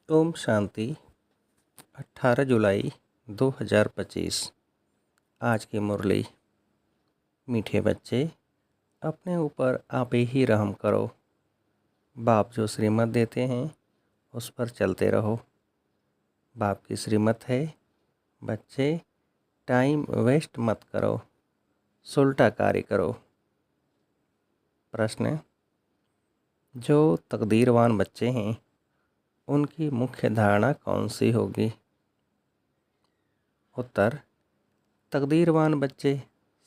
ओम शांति। 18 जुलाई 2025। आज की मुरली। मीठे बच्चे, अपने ऊपर आप ही रहम करो। बाप जो श्रीमत देते हैं उस पर चलते रहो। बाप की श्रीमत है, बच्चे टाइम वेस्ट मत करो, सुलटा कार्य करो। प्रश्न: जो तकदीरवान बच्चे हैं उनकी मुख्य धारणा कौन सी होगी? उत्तर: तकदीरवान बच्चे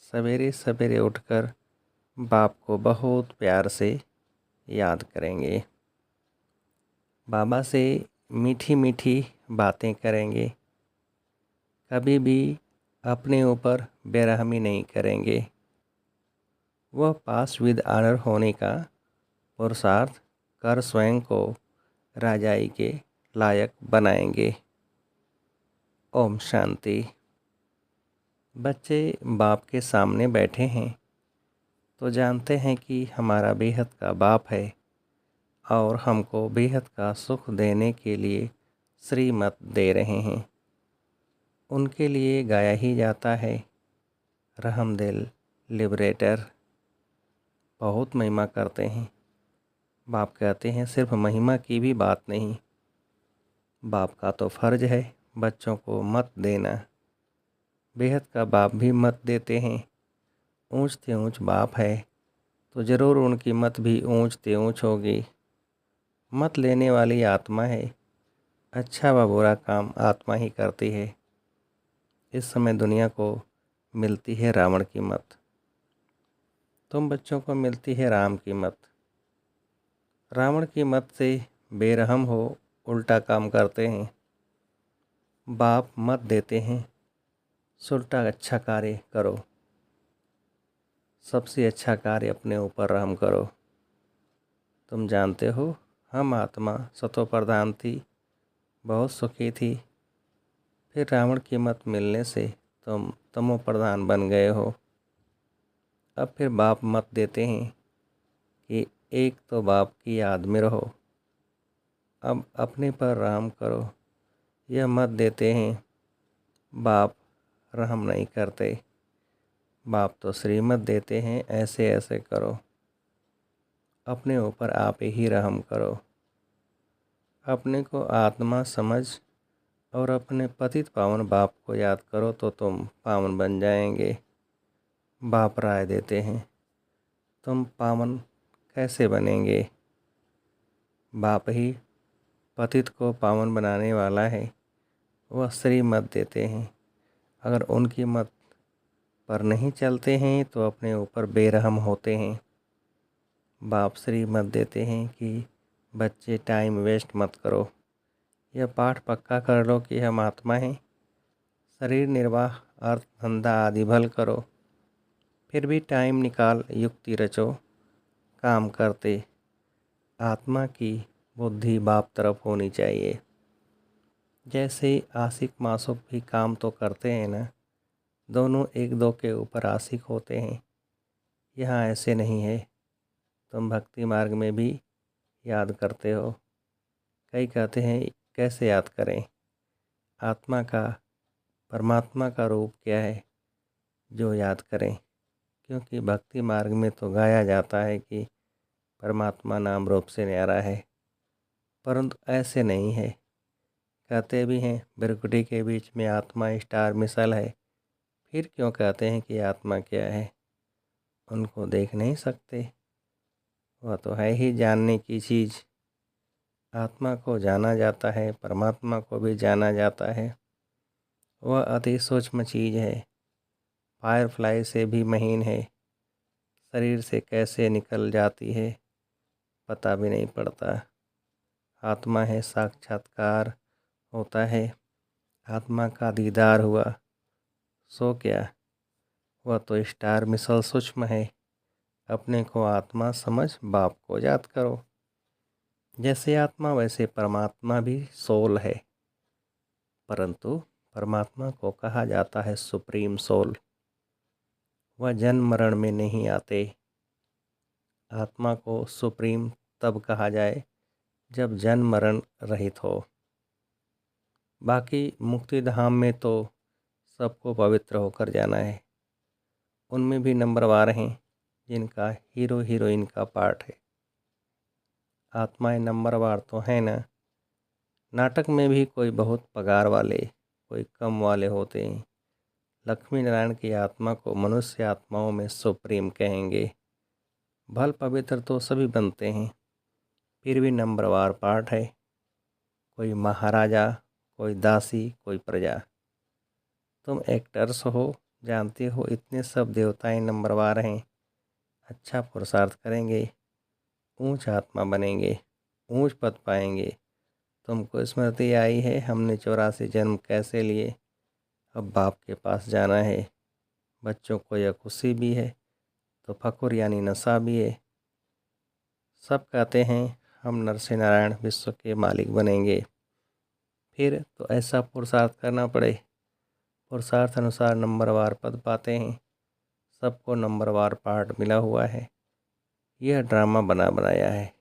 सवेरे सवेरे उठकर बाप को बहुत प्यार से याद करेंगे। बाबा से मीठी मीठी बातें करेंगे। कभी भी अपने ऊपर बेरहमी नहीं करेंगे। वह पास विद ऑनर होने का पुरुषार्थ कर स्वयं को राजाई के लायक बनाएंगे। ओम शांति। बच्चे बाप के सामने बैठे हैं तो जानते हैं कि हमारा बेहद का बाप है और हमको बेहद का सुख देने के लिए श्रीमत दे रहे हैं। उनके लिए गाया ही जाता है, रहमदिल लिबरेटर। बहुत महिमा करते हैं। बाप कहते हैं सिर्फ महिमा की भी बात नहीं, बाप का तो फर्ज है बच्चों को मत देना। बेहद का बाप भी मत देते हैं। ऊंच ते ऊंच बाप है तो ज़रूर उनकी मत भी ऊंच ते ऊंच होगी। मत लेने वाली आत्मा है, अच्छा व बुरा काम आत्मा ही करती है। इस समय दुनिया को मिलती है रावण की मत, तुम बच्चों को मिलती है राम की मत। रावण की मत से बेरहम हो उल्टा काम करते हैं। बाप मत देते हैं, सुलटा अच्छा कार्य करो। सबसे अच्छा कार्य अपने ऊपर रहम करो। तुम जानते हो हम आत्मा सतो प्रधान थी, बहुत सुखी थी। फिर रावण की मत मिलने से तुम तमो प्रधान बन गए हो। अब फिर बाप मत देते हैं कि एक तो बाप की याद में रहो, अब अपने पर रहम करो। यह मत देते हैं, बाप रहम नहीं करते। बाप तो श्रीमत देते हैं ऐसे ऐसे करो। अपने ऊपर आप ही रहम करो। अपने को आत्मा समझ और अपने पतित पावन बाप को याद करो तो तुम पावन बन जाएंगे। बाप राय देते हैं, तुम पावन कैसे बनेंगे? बाप ही पतित को पावन बनाने वाला है। वह श्रीमत देते हैं। अगर उनकी मत पर नहीं चलते हैं तो अपने ऊपर बेरहम होते हैं। बाप श्रीमत देते हैं कि बच्चे टाइम वेस्ट मत करो। यह पाठ पक्का कर लो कि हम आत्मा हैं। शरीर निर्वाह, अर्थ धंधा आदि भल करो, फिर भी टाइम निकाल युक्ति रचो। काम करते आत्मा की बुद्धि बाप तरफ होनी चाहिए। जैसे आशिक मासूक भी काम तो करते हैं ना, दोनों एक दो के ऊपर आशिक होते हैं। यहाँ ऐसे नहीं है। तुम भक्ति मार्ग में भी याद करते हो। कई कहते हैं कैसे याद करें? आत्मा का परमात्मा का रूप क्या है जो याद करें? क्योंकि भक्ति मार्ग में तो गाया जाता है कि परमात्मा नाम रूप से न्यारा है, परंतु ऐसे नहीं है। कहते भी हैं बिरकुटी के बीच में आत्मा स्टार मिसल है। फिर क्यों कहते हैं कि आत्मा क्या है? उनको देख नहीं सकते। वह तो है ही जानने की चीज़। आत्मा को जाना जाता है, परमात्मा को भी जाना जाता है। वह अति सूक्ष्म चीज़ है, फायरफ्लाई से भी महीन है। शरीर से कैसे निकल जाती है पता भी नहीं पड़ता। आत्मा है, साक्षात्कार होता है, आत्मा का दीदार हुआ, सो क्या? वह तो स्टार मिसल सूक्ष्म है। अपने को आत्मा समझ बाप को याद करो। जैसे आत्मा वैसे परमात्मा भी सोल है, परंतु परमात्मा को कहा जाता है सुप्रीम सोल। वह जन्म मरण में नहीं आते। आत्मा को सुप्रीम तब कहा जाए जब जन्म मरण रहित हो। बाकी मुक्ति धाम में तो सबको पवित्र होकर जाना है। उनमें भी नंबरवार हैं जिनका हीरो हीरोइन का पार्ट है। आत्माएं नंबरवार तो हैं ना। नाटक में भी कोई बहुत पगार वाले, कोई कम वाले होते हैं। लक्ष्मी नारायण की आत्मा को मनुष्य आत्माओं में सुप्रीम कहेंगे। भल पवित्र तो सभी बनते हैं, फिर भी नंबरवार पार्ट है। कोई महाराजा, कोई दासी, कोई प्रजा। तुम एक्टर्स हो, जानते हो इतने सब देवताएं नंबरवार हैं। अच्छा पुरुषार्थ करेंगे, ऊंच आत्मा बनेंगे, ऊंच पद पाएंगे। तुमको स्मृति आई है हमने 84 जन्म कैसे लिए। अब बाप के पास जाना है। बच्चों को यह खुशी भी है तो फकुर यानी नशा भी है। सब कहते हैं हम नरसिंह नारायण विश्व के मालिक बनेंगे। फिर तो ऐसा पुरुषार्थ करना पड़े। पुरुषार्थ अनुसार नंबरवार पद पाते हैं। सबको नंबरवार पार्ट मिला हुआ है। यह ड्रामा बना बनाया है।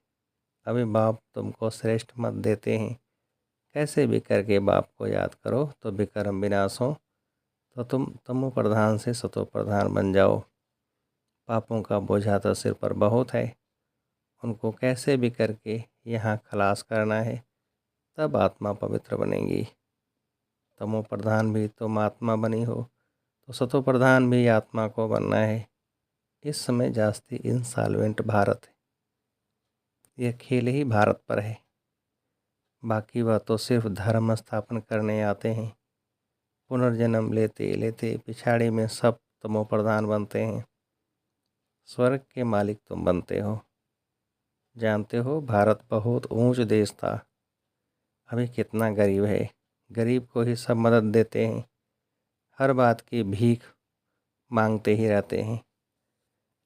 अभी बाप तुमको श्रेष्ठ मत देते हैं। कैसे भी करके बाप को याद करो तो विक्रम विनाश हो, तो तुम तमो प्रधान से सतो प्रधान बन जाओ। पापों का बोझा तो सिर पर बहुत है, उनको कैसे भी करके यहाँ खलास करना है, तब आत्मा पवित्र बनेगी। तमो प्रधान भी तुम आत्मा बनी हो तो सतो प्रधान भी आत्मा को बनना है। इस समय जास्ती इंसॉल्वेंट भारत है। यह खेल ही भारत पर है। बाकी वह तो सिर्फ धर्म स्थापन करने आते हैं। पुनर्जन्म लेते लेते पिछाड़ी में सब तमो प्रधान बनते हैं। स्वर्ग के मालिक तुम बनते हो। जानते हो भारत बहुत ऊंच देश था, अभी कितना गरीब है। गरीब को ही सब मदद देते हैं, हर बात की भीख मांगते ही रहते हैं।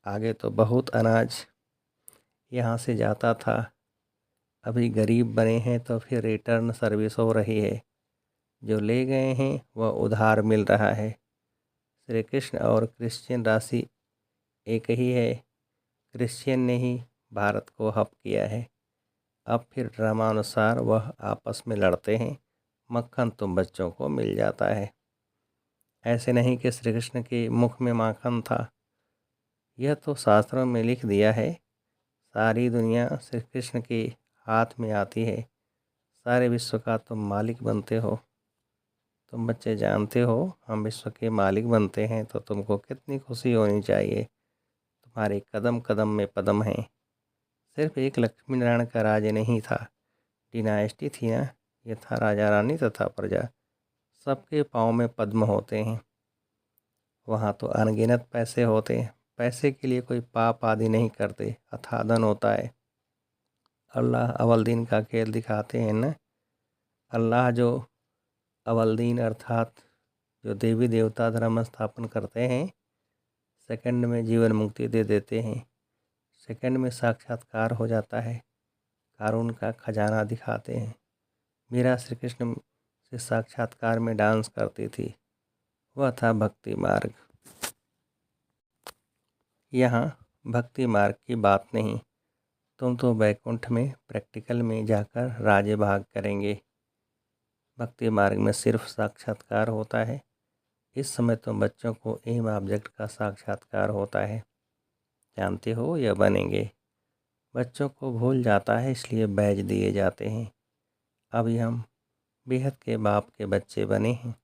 आगे तो बहुत अनाज यहाँ से जाता था, अभी गरीब बने हैं तो फिर रिटर्न सर्विस हो रही है। जो ले गए हैं वह उधार मिल रहा है। श्री कृष्ण और क्रिश्चियन राशि एक ही है। क्रिश्चियन ने ही भारत को हप किया है। अब फिर ड्रामानुसार वह आपस में लड़ते हैं। मक्खन तुम बच्चों को मिल जाता है। ऐसे नहीं कि श्री कृष्ण के मुख में माखन था। यह तो शास्त्रों में लिख दिया है। सारी दुनिया श्री कृष्ण के हाथ में आती है। सारे विश्व का तुम मालिक बनते हो। तुम बच्चे जानते हो हम विश्व के मालिक बनते हैं तो तुमको कितनी खुशी होनी चाहिए। तुम्हारे कदम कदम में पदम हैं। सिर्फ एक लक्ष्मी नारायण का राज नहीं था, डिनाइस्टी थी ना। ये था राजा रानी तथा प्रजा। सबके पाँव में पद्म होते हैं। वहाँ तो अनगिनत पैसे होते हैं। पैसे के लिए कोई पाप आदि नहीं करते, अथाह धन होता है। अल्लाह अव्वल दिन का खेल दिखाते हैं ना। अल्लाह जो अव्वल दिन अर्थात जो देवी देवता धर्म स्थापन करते हैं, सेकंड में जीवन मुक्ति दे देते हैं। सेकंड में साक्षात्कार हो जाता है। कारून का खजाना दिखाते हैं। मीरा श्री कृष्ण से साक्षात्कार में डांस करती थी। वह था भक्ति मार्ग। यहाँ भक्ति मार्ग की बात नहीं। तुम तो वैकुंठ में प्रैक्टिकल में जाकर राजे भाग करेंगे। भक्ति मार्ग में सिर्फ साक्षात्कार होता है। इस समय तो बच्चों को एम ऑब्जेक्ट का साक्षात्कार होता है। जानते हो यह बनेंगे। बच्चों को भूल जाता है इसलिए बैज दिए जाते हैं। अभी हम बेहद के बाप के बच्चे बने हैं।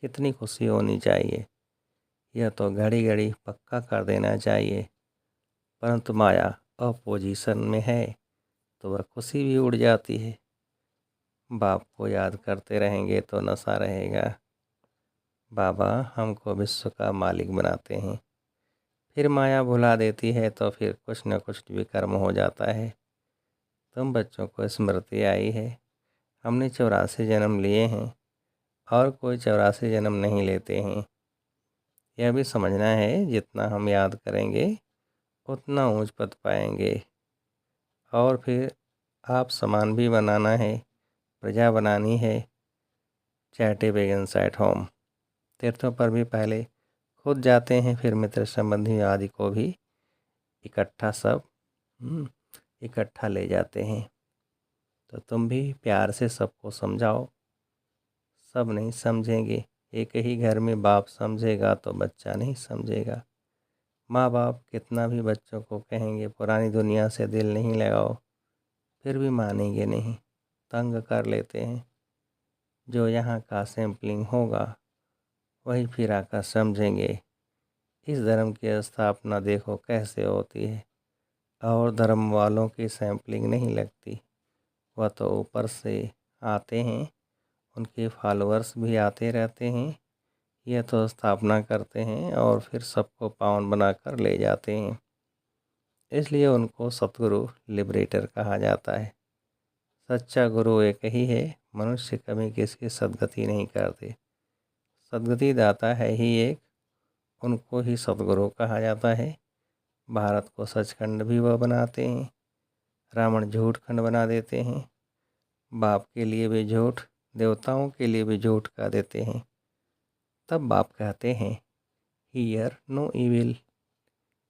कितनी खुशी होनी चाहिए। यह तो घड़ी घड़ी पक्का कर देना चाहिए, परंतु माया अपोजिशन में है तो वह खुशी भी उड़ जाती है। बाप को याद करते रहेंगे तो नशा रहेगा। बाबा हमको विश्व का मालिक बनाते हैं, फिर माया भुला देती है तो फिर कुछ न कुछ विकर्म हो जाता है। तुम बच्चों को स्मृति आई है हमने 84 जन्म लिए हैं और कोई 84 जन्म नहीं लेते हैं। यह भी समझना है जितना हम याद करेंगे उतना ऊंच पद पाएंगे। और फिर आप समान भी बनाना है, प्रजा बनानी है। चैटे बेगन्स एट होम। तीर्थों पर भी पहले खुद जाते हैं, फिर मित्र संबंधी आदि को भी इकट्ठा सब इकट्ठा ले जाते हैं। तो तुम भी प्यार से सबको समझाओ। सब नहीं समझेंगे। एक ही घर में बाप समझेगा तो बच्चा नहीं समझेगा। माँ बाप कितना भी बच्चों को कहेंगे पुरानी दुनिया से दिल नहीं लगाओ, फिर भी मानेंगे नहीं, तंग कर लेते हैं। जो यहाँ का सैम्पलिंग होगा वही फिर आकर समझेंगे। इस धर्म की स्थापना देखो कैसे होती है, और धर्म वालों की सैम्पलिंग नहीं लगती। वह तो ऊपर से आते हैं, उनके फॉलोअर्स भी आते रहते हैं। यह तो स्थापना करते हैं और फिर सबको पावन बनाकर ले जाते हैं। इसलिए उनको सतगुरु लिबरेटर कहा जाता है। सच्चा गुरु एक ही है। मनुष्य कभी किसकी सद्गति नहीं करते। सद्गति दाता है ही एक, उनको ही सतगुरु कहा जाता है। भारत को सचखंड भी वह बनाते हैं। रावण झूठ खंड बना देते हैं। बाप के लिए भी झूठ, देवताओं के लिए भी झूठ कह देते हैं। तब बाप कहते हैं हियर नो इविल।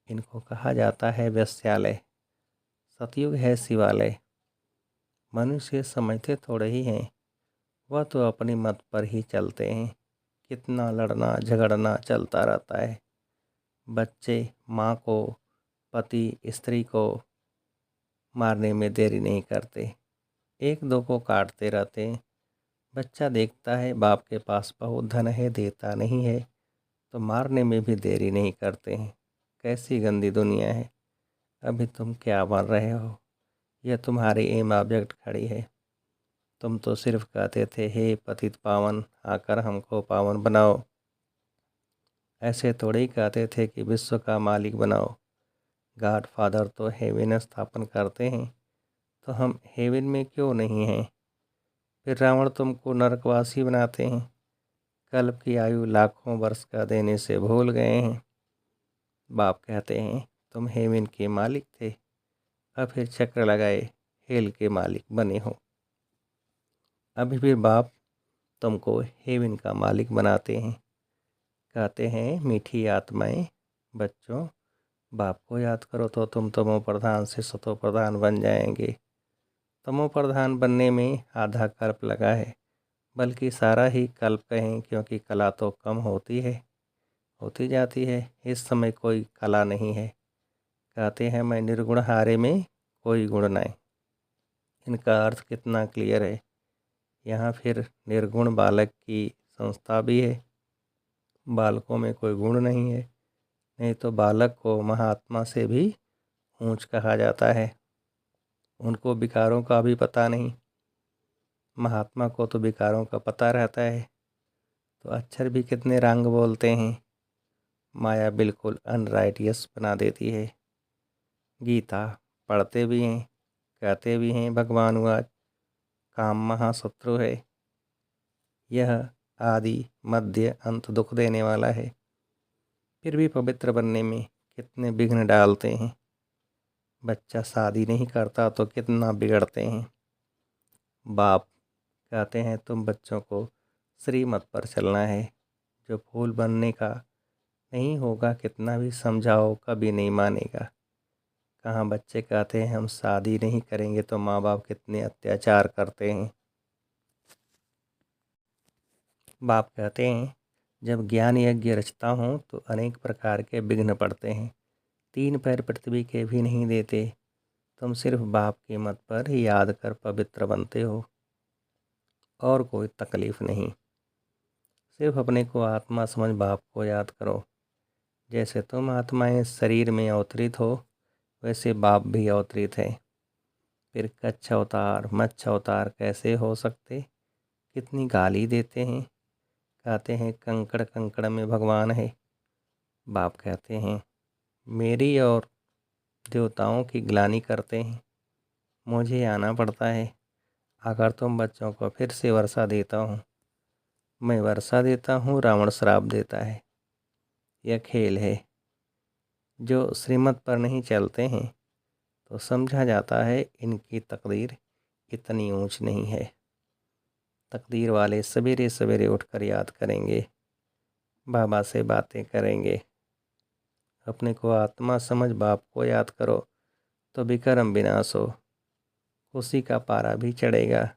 इनको कहा जाता है वेश्यालय। सतयुग है शिवालय। मनुष्य समझते थोड़े ही हैं, वह तो अपनी मत पर ही चलते हैं। कितना लड़ना झगड़ना चलता रहता है। बच्चे माँ को, पति स्त्री को मारने में देरी नहीं करते, एक दो को काटते रहते हैं। बच्चा देखता है बाप के पास बहुत धन है, देता नहीं है, तो मारने में भी देरी नहीं करते हैं। कैसी गंदी दुनिया है। अभी तुम क्या बन रहे हो? यह तुम्हारी एम ऑब्जेक्ट खड़ी है। तुम तो सिर्फ कहते थे हे पतित पावन, आकर हमको पावन बनाओ। ऐसे थोड़े ही कहते थे कि विश्व का मालिक बनाओ। गॉड फादर तो हेवन स्थापन करते हैं, तो हम हेवन में क्यों नहीं हैं? फिर रावण तुमको नरकवासी बनाते हैं। कल्प की आयु लाखों वर्ष का देने से भूल गए हैं। बाप कहते हैं तुम हेवन के मालिक थे, अब फिर चक्र लगाए हेल के मालिक बने हो। अभी फिर बाप तुमको हेवन का मालिक बनाते हैं। कहते हैं मीठी आत्माएं, बच्चों बाप को याद करो तो तुम तमो प्रधान से सतो प्रधान बन जाएंगे। तमो प्रधान बनने में आधा कल्प लगा है, बल्कि सारा ही कल्प कहें, क्योंकि कला तो कम होती जाती है। इस समय कोई कला नहीं है। कहते हैं मैं निर्गुण हारे में कोई गुण नहीं। इनका अर्थ कितना क्लियर है। यहाँ फिर निर्गुण बालक की संस्था भी है। बालकों में कोई गुण नहीं है, नहीं तो बालक को महात्मा से भी ऊंच कहा जाता है। उनको विकारों का भी पता नहीं, महात्मा को तो विकारों का पता रहता है। तो अक्षर भी कितने रंग बोलते हैं। माया बिल्कुल अनराइटियस बना देती है। गीता पढ़ते भी हैं, कहते भी हैं भगवान हुआ काम महाशत्रु है। यह आदि मध्य अंत दुख देने वाला है। फिर भी पवित्र बनने में कितने विघ्न डालते हैं। बच्चा शादी नहीं करता तो कितना बिगड़ते हैं। बाप कहते हैं तुम बच्चों को श्रीमत पर चलना है। जो फूल बनने का नहीं होगा, कितना भी समझाओ कभी नहीं मानेगा। कहाँ बच्चे कहते हैं हम शादी नहीं करेंगे, तो माँ बाप कितने अत्याचार करते हैं। बाप कहते हैं जब ज्ञान यज्ञ रचता हूँ तो अनेक प्रकार के विघ्न पड़ते हैं। 3 पैर पृथ्वी के भी नहीं देते। तुम सिर्फ बाप की मत पर ही याद कर पवित्र बनते हो, और कोई तकलीफ नहीं। सिर्फ अपने को आत्मा समझ बाप को याद करो। जैसे तुम आत्माएं शरीर में अवतरित हो, वैसे बाप भी अवतरित है। फिर कच्छ अवतार मच्छ अवतार कैसे हो सकते? कितनी गाली देते हैं। कहते हैं कंकड़ कंकड़ में भगवान है। बाप कहते हैं मेरी और देवताओं की ग्लानि करते हैं, मुझे आना पड़ता है। अगर तुम बच्चों को फिर से वर्षा देता हूँ, मैं वर्षा देता हूँ, रावण श्राप देता है। यह खेल है। जो श्रीमत पर नहीं चलते हैं तो समझा जाता है इनकी तकदीर इतनी ऊंच नहीं है। तकदीर वाले सवेरे सवेरे उठकर याद करेंगे, बाबा से बातें करेंगे। अपने को आत्मा समझ बाप को याद करो तो विक्रम विनाश हो। खुशी का पारा भी चढ़ेगा।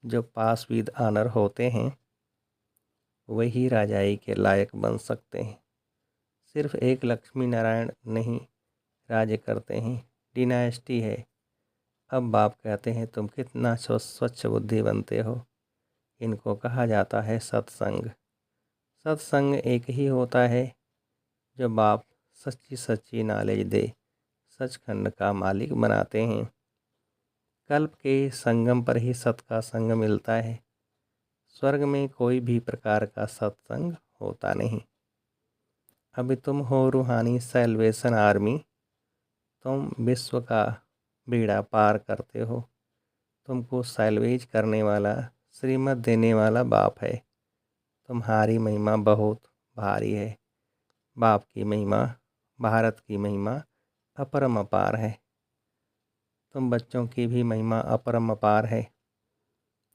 जो पास विद आनर होते हैं वही राजाई के लायक बन सकते हैं। सिर्फ एक लक्ष्मी नारायण नहीं राज्य करते हैं, डिनाइस्टी है। अब बाप कहते हैं तुम कितना स्वच्छ बुद्धि बनते हो। इनको कहा जाता है सत्संग। सत्संग एक ही होता है जो बाप सच्ची सच्ची नॉलेज दे, सचखंड का मालिक बनाते हैं। कल्प के संगम पर ही सत का संग मिलता है। स्वर्ग में कोई भी प्रकार का सत्संग होता नहीं। अभी तुम हो रूहानी सैल्वेशन आर्मी। तुम विश्व का बेड़ा पार करते हो। तुमको सैल्वेज करने वाला, श्रीमत देने वाला बाप है। तुम्हारी महिमा बहुत भारी है। बाप की महिमा, भारत की महिमा अपरम अपार है। तुम बच्चों की भी महिमा अपरम अपार है।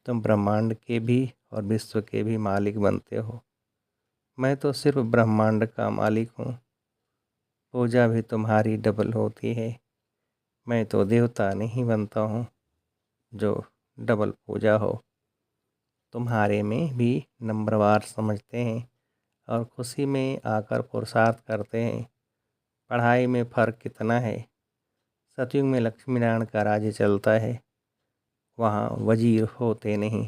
तुम ब्रह्मांड के भी और विश्व के भी मालिक बनते हो। मैं तो सिर्फ ब्रह्मांड का मालिक हूँ। पूजा भी तुम्हारी डबल होती है। मैं तो देवता नहीं बनता हूँ जो डबल पूजा हो। तुम्हारे में भी नंबरवार समझते हैं और खुशी में आकर पुरुषार्थ करते हैं। पढ़ाई में फ़र्क कितना है। सतयुग में लक्ष्मी नारायण का राज्य चलता है। वहाँ वजीर होते नहीं।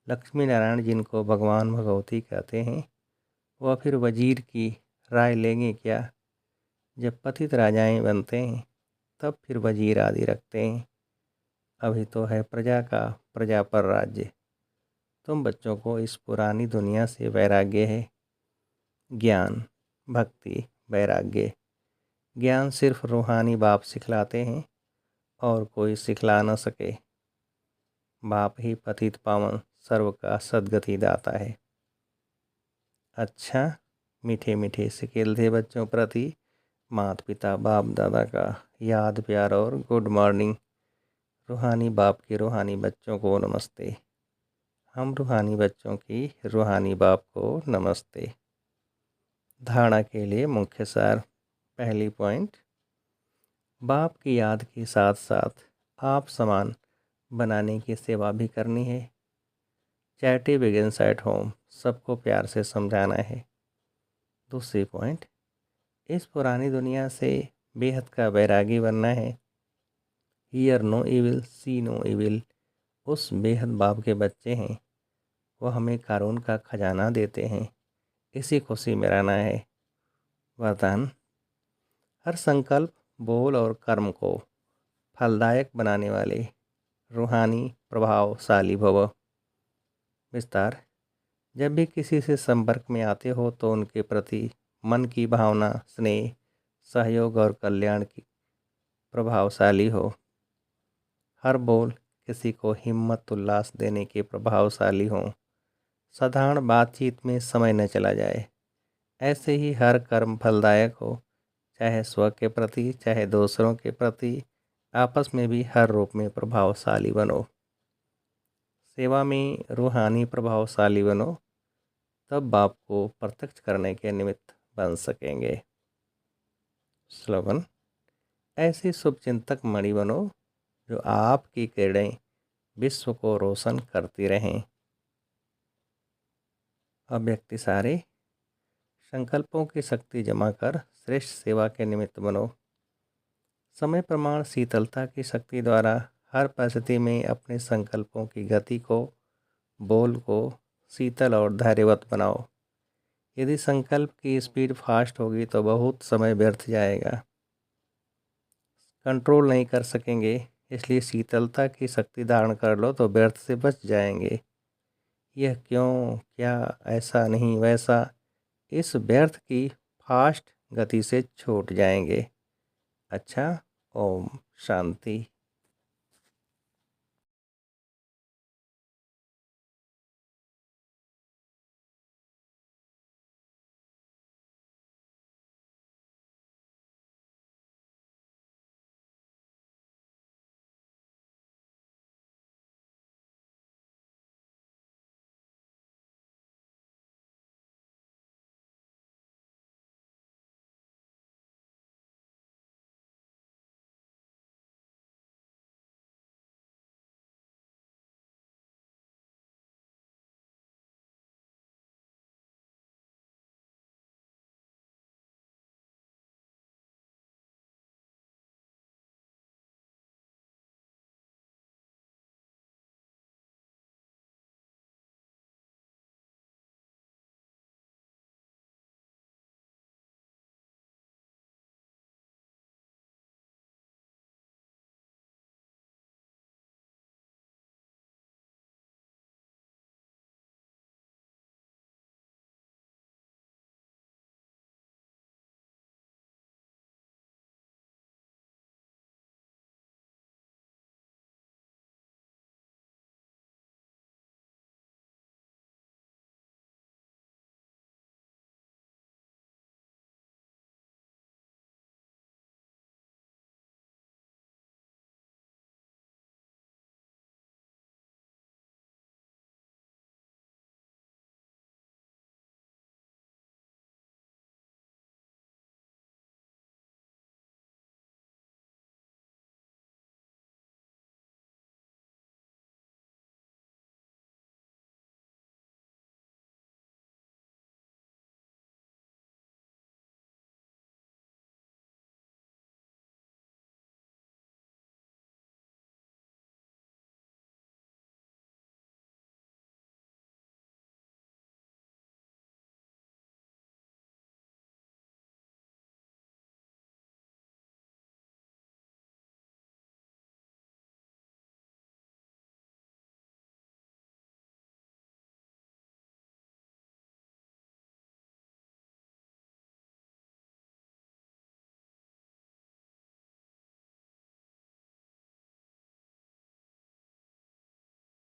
लक्ष्मी नारायण जिनको भगवान भगवती कहते हैं, वह फिर वजीर की राय लेंगे क्या। जब पतित राजाएं बनते हैं तब फिर वजीर आदि रखते हैं। अभी तो है प्रजा का प्रजा पर राज्य। तुम बच्चों को इस पुरानी दुनिया से वैराग्य है। ज्ञान, भक्ति, वैराग्य। ज्ञान सिर्फ रूहानी बाप सिखलाते हैं और कोई सिखला न सके। बाप ही पतित पावन सर्व का सद्गति दाता है। अच्छा, मीठे मीठे सिकेल थे बच्चों प्रति माता पिता बाप दादा का याद प्यार और गुड मॉर्निंग। रूहानी बाप के रूहानी बच्चों को नमस्ते। हम रूहानी बच्चों की रूहानी बाप को नमस्ते। धारणा के लिए मुख्य सार। पहली पॉइंट, बाप की याद के साथ साथ आप समान बनाने की सेवा भी करनी है। Charity begins at home. सबको प्यार से समझाना है। दूसरी पॉइंट, इस पुरानी दुनिया से बेहद का वैरागी बनना है। Hear no evil, see no evil. उस बेहद बाप के बच्चे हैं। वह हमें कानून का खजाना देते हैं। इसी खुशी में रहना है। वरदान, हर संकल्प, बोल और कर्म को फलदायक बनाने वाले रूहानी प्रभावशाली भव। विस्तार, जब भी किसी से संपर्क में आते हो तो उनके प्रति मन की भावना, स्नेह, सहयोग और कल्याण की प्रभावशाली हो। हर बोल किसी को हिम्मत उल्लास देने के प्रभावशाली हो। साधारण बातचीत में समय न चला जाए। ऐसे ही हर कर्म फलदायक हो, चाहे स्व के प्रति चाहे दूसरों के प्रति। आपस में भी हर रूप में प्रभावशाली बनो। सेवा में रूहानी प्रभावशाली बनो, तब बाप को प्रत्यक्ष करने के निमित्त बन सकेंगे। स्लोगन, ऐसी शुभचिंतक मणि बनो जो आपकी किरणें विश्व को रोशन करती रहें। अव्यक्ति सारे, संकल्पों की शक्ति जमा कर श्रेष्ठ सेवा के निमित्त बनो। समय प्रमाण शीतलता की शक्ति द्वारा हर परिस्थिति में अपने संकल्पों की गति को, बोल को शीतल और धैर्यवत बनाओ। यदि संकल्प की स्पीड फास्ट होगी तो बहुत समय व्यर्थ जाएगा, कंट्रोल नहीं कर सकेंगे। इसलिए शीतलता की शक्ति धारण कर लो तो व्यर्थ से बच जाएंगे। यह क्यों, क्या, ऐसा नहीं वैसा, इस व्यर्थ की फास्ट गति से छूट जाएंगे। अच्छा, ओम शांति।